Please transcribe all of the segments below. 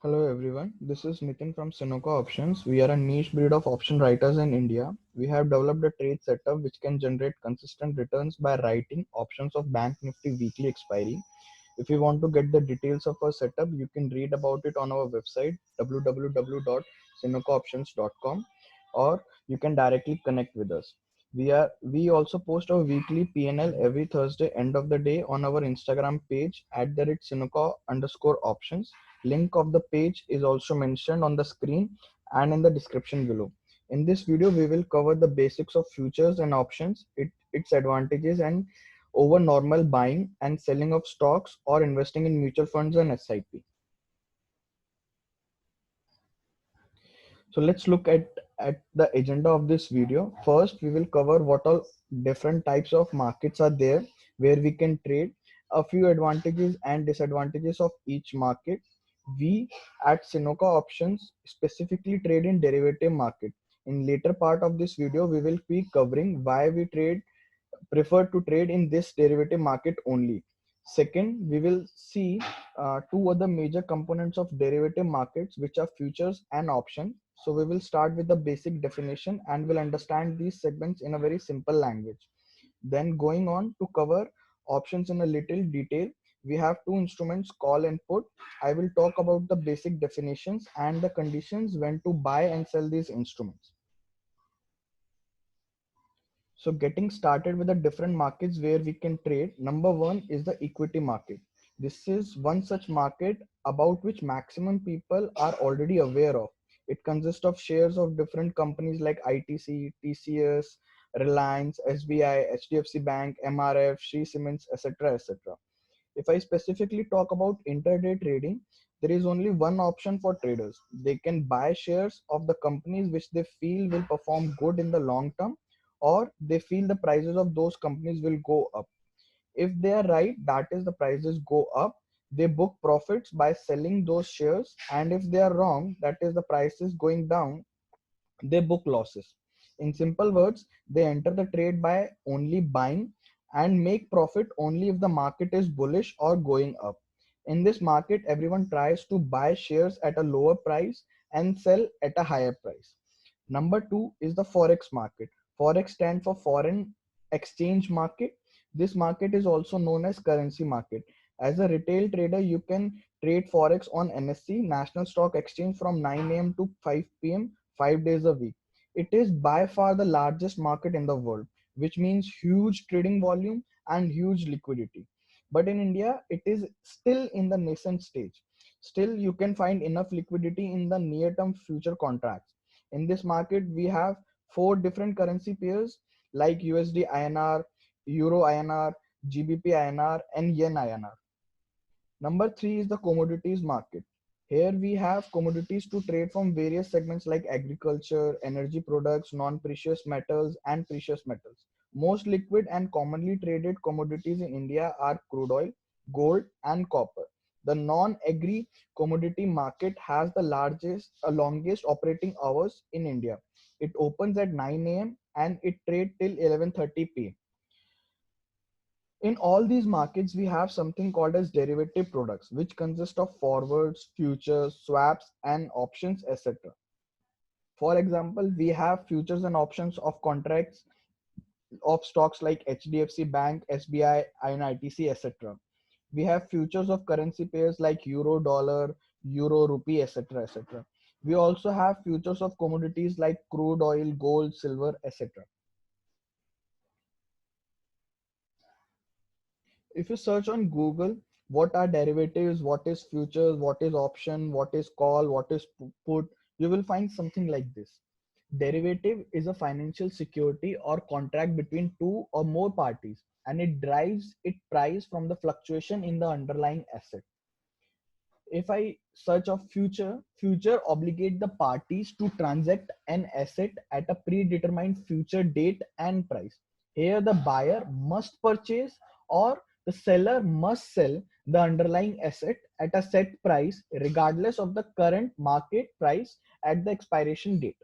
Hello everyone, this is Nitin from Sinoco Options. We are a niche breed of option writers in India. We have developed a trade setup which can generate consistent returns by writing options of Bank Nifty weekly expiry. If you want to get the details of our setup, you can read about it on our website www.sinocooptions.com, or you can directly connect with us. We also post our weekly PNL every Thursday end of the day on our Instagram page at the rate Sinoco_options. Link of the page is also mentioned on the screen and in the description below. In this video, we will cover the basics of futures and options, its advantages, and over normal buying and selling of stocks or investing in mutual funds and SIP. So let's look at the agenda of this video. First, we will cover what all different types of markets are there where we can trade, a few advantages and disadvantages of each market. We at Sinoca Options specifically trade in derivative market. In later part of this video, we will be covering why we prefer to trade in this derivative market only. Second, we will see two other major components of derivative markets, which are futures and options. So we will start with the basic definition and will understand these segments in a very simple language. Then going on to cover options in a little detail, we have two instruments, call and put. I will talk about the basic definitions and the conditions when to buy and sell these instruments. So getting started with the different markets where we can trade. Number one is the equity market. This is one such market about which maximum people are already aware of. It consists of shares of different companies like ITC, TCS, Reliance, SBI, HDFC Bank, MRF, Shree Cements, etc. etc. If I specifically talk about intraday trading, there is only one option for traders. They can buy shares of the companies which they feel will perform good in the long term, or they feel the prices of those companies will go up. If they are right, that is the prices go up, they book profits by selling those shares, and if they are wrong, that is the prices going down, they book losses. In simple words, they enter the trade by only buying and make profit only if the market is bullish or going up. In this market, everyone tries to buy shares at a lower price and sell at a higher price. Number two is the Forex market. Forex stands for foreign exchange market. This market is also known as currency market. As a retail trader, you can trade Forex on NSE, National Stock Exchange, from 9 a.m. to 5 p.m. 5 days a week. It is by far the largest market in the world, which means huge trading volume and huge liquidity. But in India, it is still in the nascent stage. Still, you can find enough liquidity in the near term future contracts. In this market, we have four different currency pairs like USD INR, Euro INR, GBP INR, and Yen INR. Number three is the commodities market. Here we have commodities to trade from various segments like agriculture, energy products, non-precious metals, and precious metals. Most liquid and commonly traded commodities in India are crude oil, gold, and copper. The non-agri commodity market has the longest operating hours in India. It opens at 9 a.m. and it trades till 11:30 p.m. In all these markets, we have something called as derivative products, which consist of forwards, futures, swaps, and options, etc. For example, we have futures and options of contracts of stocks like HDFC Bank, SBI, INITC, etc. We have futures of currency pairs like euro, dollar, euro, rupee, etc. etc. We also have futures of commodities like crude oil, gold, silver, etc. If you search on Google, what are derivatives, what is futures, what is option, what is call, what is put, you will find something like this. Derivative is a financial security or contract between two or more parties, and it drives its price from the fluctuation in the underlying asset. If I search of future obligate the parties to transact an asset at a predetermined future date and price. Here the buyer must purchase or the seller must sell the underlying asset at a set price regardless of the current market price at the expiration date.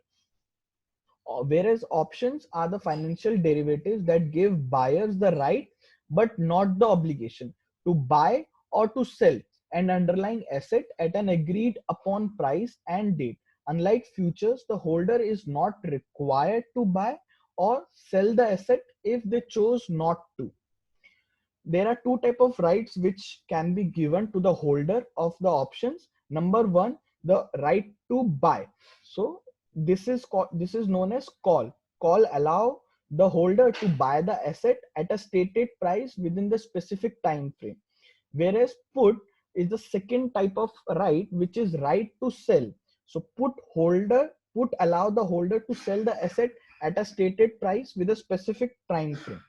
Whereas options are the financial derivatives that give buyers the right but not the obligation to buy or to sell and underlying asset at an agreed upon price and date. Unlike futures, the holder is not required to buy or sell the asset if they chose not to. There are two type of rights which can be given to the holder of the options. Number one, the right to buy. So this is known as call. Call allow the holder to buy the asset at a stated price within the specific time frame. Whereas put is the second type of right, which is right to sell. So put allow the holder to sell the asset at a stated price with a specific time frame.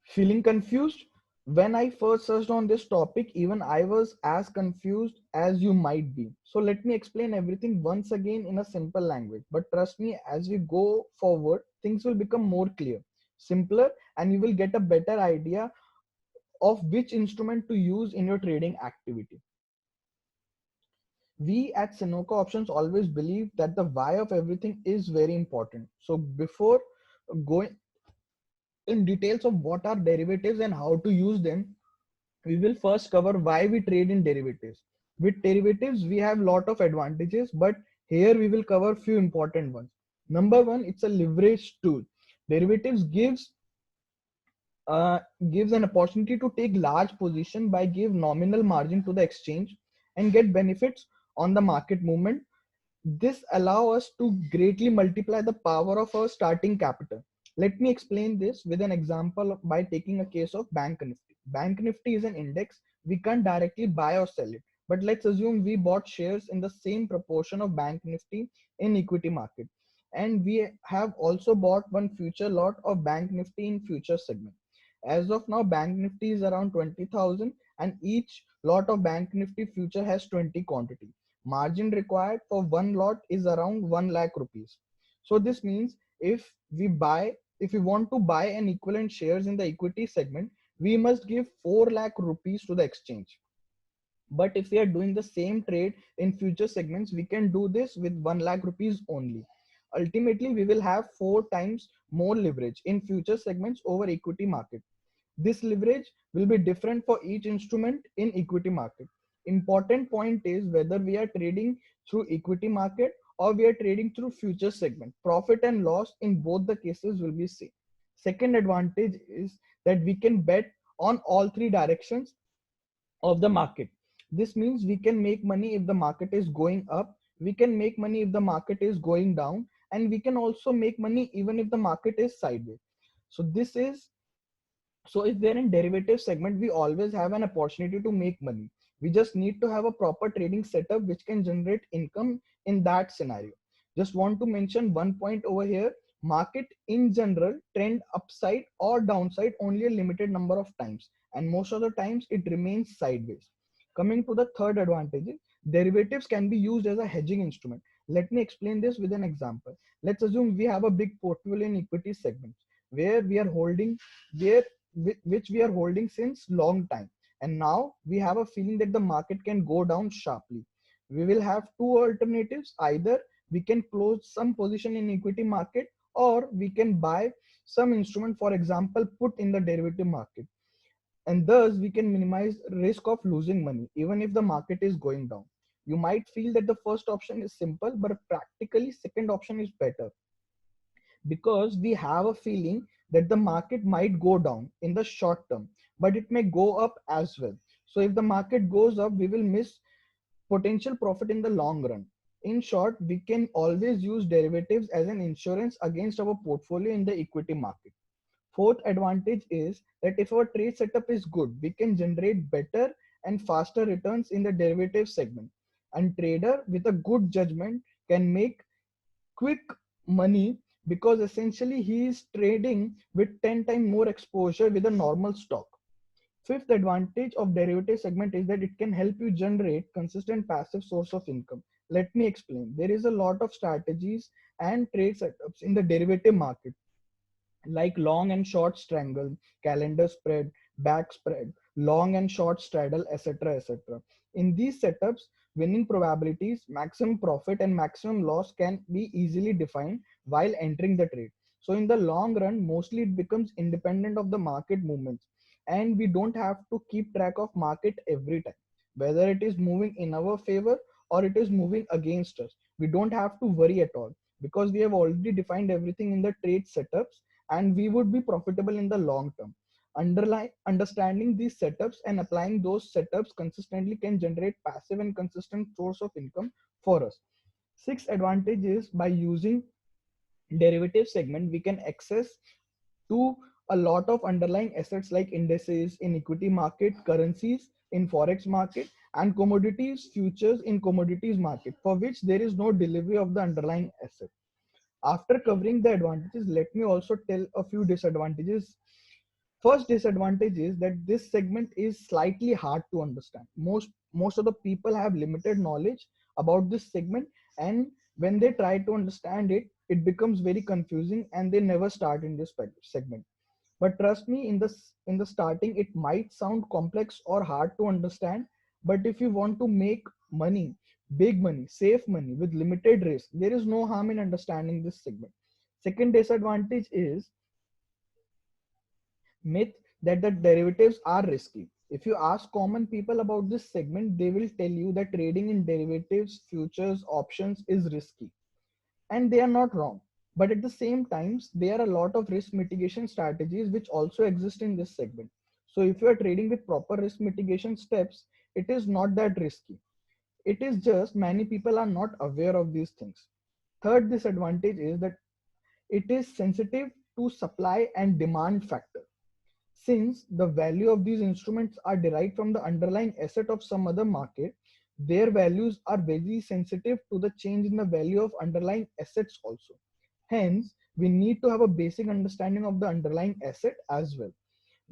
Feeling confused? When I first searched on this topic, even I was as confused as you might be. So let me explain everything once again in a simple language. But trust me, as we go forward, things will become more clear, simpler, and you will get a better idea of which instrument to use in your trading activity. We at Sinoco Options always believe that the why of everything is very important. So before going in details of what are derivatives and how to use them, we will first cover why we trade in derivatives. With derivatives, we have lot of advantages, but here we will cover few important ones. Number one, it's a leverage tool. Derivatives uh, gives an opportunity to take large position by give nominal margin to the exchange and get benefits on the market movement. This allows us to greatly multiply the power of our starting capital. Let me explain this with an example by taking a case of Bank Nifty. Bank Nifty is an index. We can't directly buy or sell it. But let's assume we bought shares in the same proportion of Bank Nifty in equity market. And we have also bought one future lot of Bank Nifty in future segment. As of now, Bank Nifty is around 20,000 and each lot of Bank Nifty future has 20 quantity. Margin required for one lot is around 1 lakh rupees. So this means if we want to buy an equivalent shares in the equity segment, we must give 4 lakh rupees to the exchange. But if we are doing the same trade in future segments, we can do this with 1 lakh rupees only. Ultimately, we will have 4 times more leverage in future segments over equity market. This leverage will be different for each instrument in equity market. Important point is whether we are trading through equity market or we are trading through future segment. Profit and loss in both the cases will be same. Second advantage is that we can bet on all three directions of the market. This means we can make money if the market is going up, we can make money if the market is going down, and we can also make money even if the market is sideways. So this is so if they're in derivative segment, we always have an opportunity to make money. We just need to have a proper trading setup which can generate income in that scenario. Just want to mention one point over here. Market in general trend upside or downside only a limited number of times, and most of the times it remains sideways. Coming to the third advantage, derivatives can be used as a hedging instrument. Let me explain this with an example. Let's assume we have a big portfolio in equity segments where we are holding where which we are holding since long time, and now we have a feeling that the market can go down sharply. We will have two alternatives: either we can close some position in equity market or we can buy some instrument, for example put in the derivative market, and thus we can minimize risk of losing money even if the market is going down. You might feel that the first option is simple, but practically second option is better because we have a feeling that the market might go down in the short term, but it may go up as well. So if the market goes up, we will miss potential profit in the long run. In short, we can always use derivatives as an insurance against our portfolio in the equity market. Fourth advantage is that if our trade setup is good, we can generate better and faster returns in the derivative segment. And trader with a good judgment can make quick money because essentially he is trading with 10 times more exposure with a normal stock. Fifth advantage of derivative segment is that it can help you generate consistent passive source of income. Let me explain. There is a lot of strategies and trade setups in the derivative market like long and short strangle, calendar spread, back spread, long and short straddle, etc. etc. In these setups, winning probabilities, maximum profit, and maximum loss can be easily defined while entering the trade. So, in the long run, mostly it becomes independent of the market movements. and we don't have to keep track of market every time, whether it is moving in our favor or it is moving against us. We don't have to worry at all because we have already defined everything in the trade setups, and we would be profitable in the long term. Understanding these setups and applying those setups consistently can generate passive and consistent source of income for us. Six advantages: by using derivative segment, we can access to a lot of underlying assets like indices in equity market, currencies in forex market, and commodities futures in commodities market, for which there is no delivery of the underlying asset. After covering the advantages, let me also tell a few disadvantages. First disadvantage is that this segment is slightly hard to understand. Most of the people have limited knowledge about this segment, and when they try to understand it, it becomes very confusing and they never start in this segment. But trust me, in the starting, it might sound complex or hard to understand. But if you want to make money, big money, safe money with limited risk, there is no harm in understanding this segment. Second disadvantage is myth that the derivatives are risky. If you ask common people about this segment, they will tell you that trading in derivatives, futures, options is risky. And they are not wrong. But at the same times, there are a lot of risk mitigation strategies which also exist in this segment. So if you are trading with proper risk mitigation steps, it is not that risky. It is just many people are not aware of these things. Third disadvantage is that it is sensitive to supply and demand factor. Since the value of these instruments are derived from the underlying asset of some other market, their values are very sensitive to the change in the value of underlying assets also. Hence, we need to have a basic understanding of the underlying asset as well.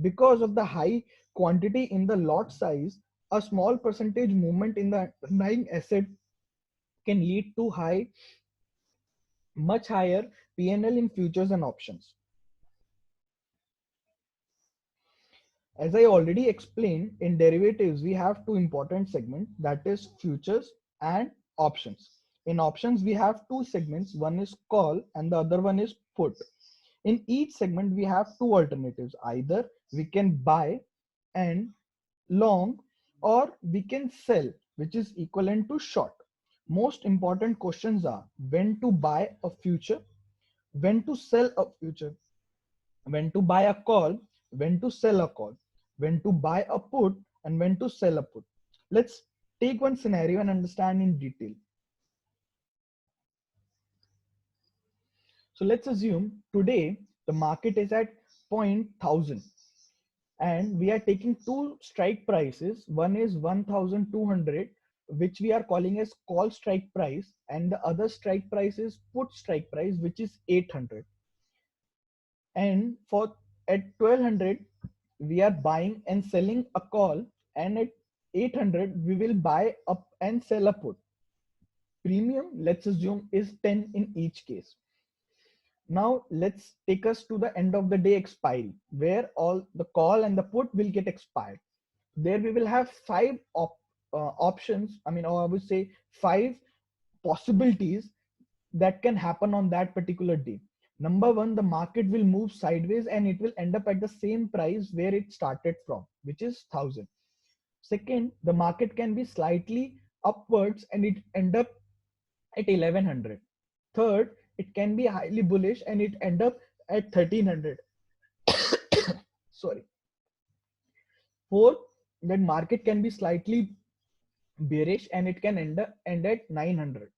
Because of the high quantity in the lot size, a small percentage movement in the underlying asset can lead to much higher PNL in futures and options. As I already explained, in derivatives, we have two important segments, that is futures and options. In options, we have two segments, one is call and the other one is put. In each segment, we have two alternatives. Either we can buy and long, or we can sell, which is equivalent to short. Most important questions are when to buy a future, when to sell a future, when to buy a call, when to sell a call, when to buy a put, and when to sell a put. Let's take one scenario and understand in detail. So let's assume today the market is at 0.1000 and we are taking two strike prices. One is 1200, which we are calling as call strike price, and the other strike price is put strike price, which is 800. And for at 1200 we are buying and selling a call, and at 800 we will buy up and sell a put. Premium, let's assume, is 10 in each case. Now let's take us to the end of the day expiry, where all the call and the put will get expired. There we will have five options, or I would say five possibilities that can happen on that particular day. Number one, the market will move sideways and it will end up at the same price where it started from, which is 1000. Second, the market can be slightly upwards and it end up at 1100. Third, it can be highly bullish and it end up at 1300. Sorry. Fourth, that market can be slightly bearish and it can end at 900.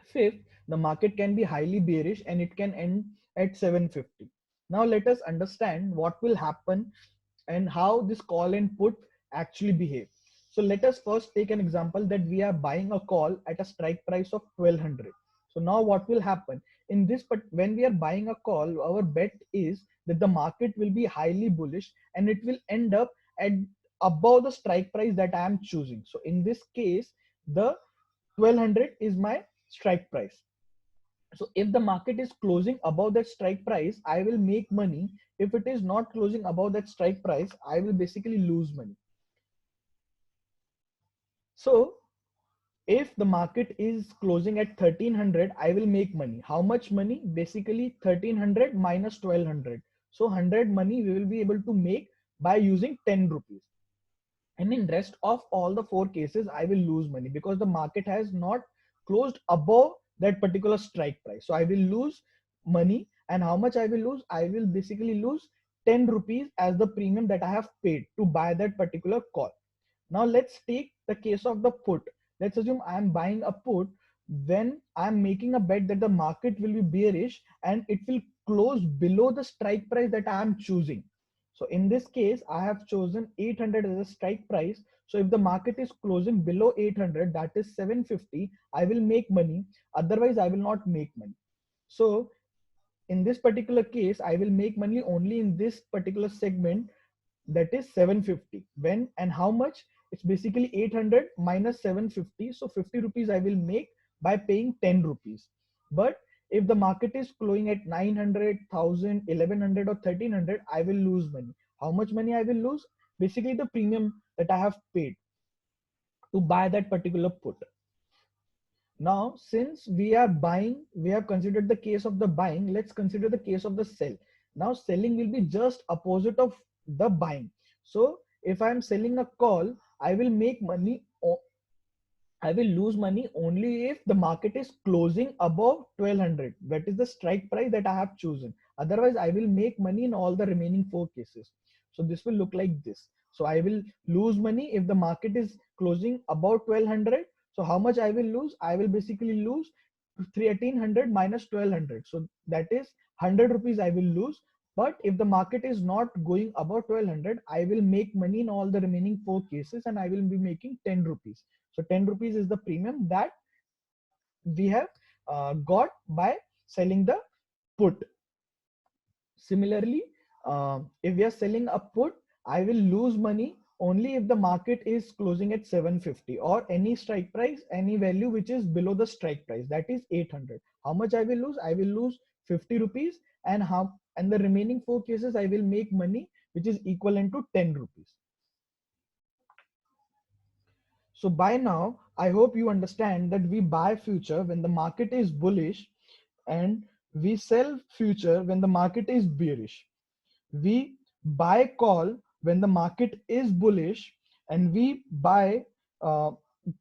Fifth, the market can be highly bearish and it can end at 750. Now let us understand what will happen and how this call and put actually behave. So let us first take an example that we are buying a call at a strike price of 1200. So now what will happen in this, but when we are buying a call, our bet is that the market will be highly bullish and it will end up at above the strike price that I am choosing. So in this case, the 1200 is my strike price. So if the market is closing above that strike price, I will make money. If it is not closing above that strike price, I will basically lose money. So if the market is closing at 1300, I will make money. How much money? Basically 1300 minus 1200. So 100 money we will be able to make by using 10 rupees. And in rest of all the four cases, I will lose money because the market has not closed above that particular strike price. So I will lose money. And how much I will lose? I will basically lose 10 rupees as the premium that I have paid to buy that particular call. Now let's take the case of the put. Let's assume I am buying a put when I am making a bet that the market will be bearish and it will close below the strike price that I am choosing. So in this case, I have chosen 800 as a strike price. So if the market is closing below 800, that is 750, I will make money. Otherwise, I will not make money. So in this particular case, I will make money only in this particular segment, that is 750. When and how much? It's basically 800 minus 750. So 50 rupees I will make by paying 10 rupees. But if the market is closing at 900, 1000, 1100 or 1300, I will lose money. How much money I will lose? Basically the premium that I have paid to buy that particular put. Now, since we are buying, we have considered the case of the buying, let's consider the case of the sell. Now, selling will be just opposite of the buying. So, if I am selling a call, I will make money, I will lose money only if the market is closing above 1200. That is the strike price that I have chosen. Otherwise, I will make money in all the remaining four cases. So this will look like this. So I will lose money if the market is closing above 1200. So how much I will lose? I will basically lose 1300 minus 1200. So that is 100 rupees I will lose. But if the market is not going above 1200, I will make money in all the remaining four cases and I will be making 10 rupees. So 10 rupees is the premium that we have got by selling the put. Similarly, if we are selling a put, I will lose money only if the market is closing at 750 or any strike price, any value which is below the strike price, that is 800. How much I will lose? I will lose 50 rupees, and the remaining four cases I will make money which is equivalent to 10 rupees. So by now, I hope you understand that we buy future when the market is bullish and we sell future when the market is bearish. We buy call when the market is bullish and we buy uh,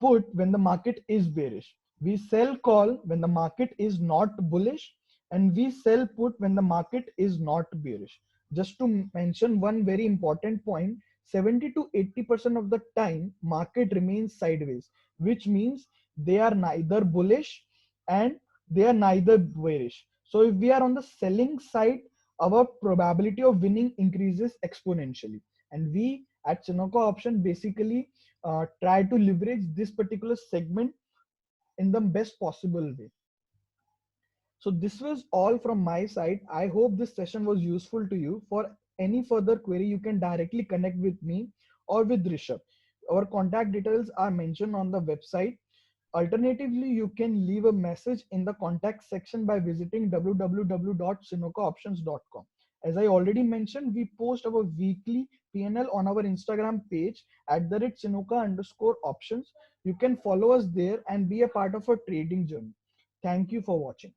put when the market is bearish. We sell call when the market is not bullish and we sell put when the market is not bearish. Just to mention one very important point, 70 to 80% of the time market remains sideways, which means they are neither bullish and they are neither bearish. So if we are on the selling side, our probability of winning increases exponentially. And we at Sunoco Option basically try to leverage this particular segment in the best possible way. So this was all from my side. I hope this session was useful to you. For any further query, you can directly connect with me or with Rishabh. Our contact details are mentioned on the website. Alternatively, you can leave a message in the contact section by visiting www.sunocooptions.com. As I already mentioned, we post our weekly PNL on our Instagram page @Sunoco_options. You can follow us there and be a part of our trading journey. Thank you for watching.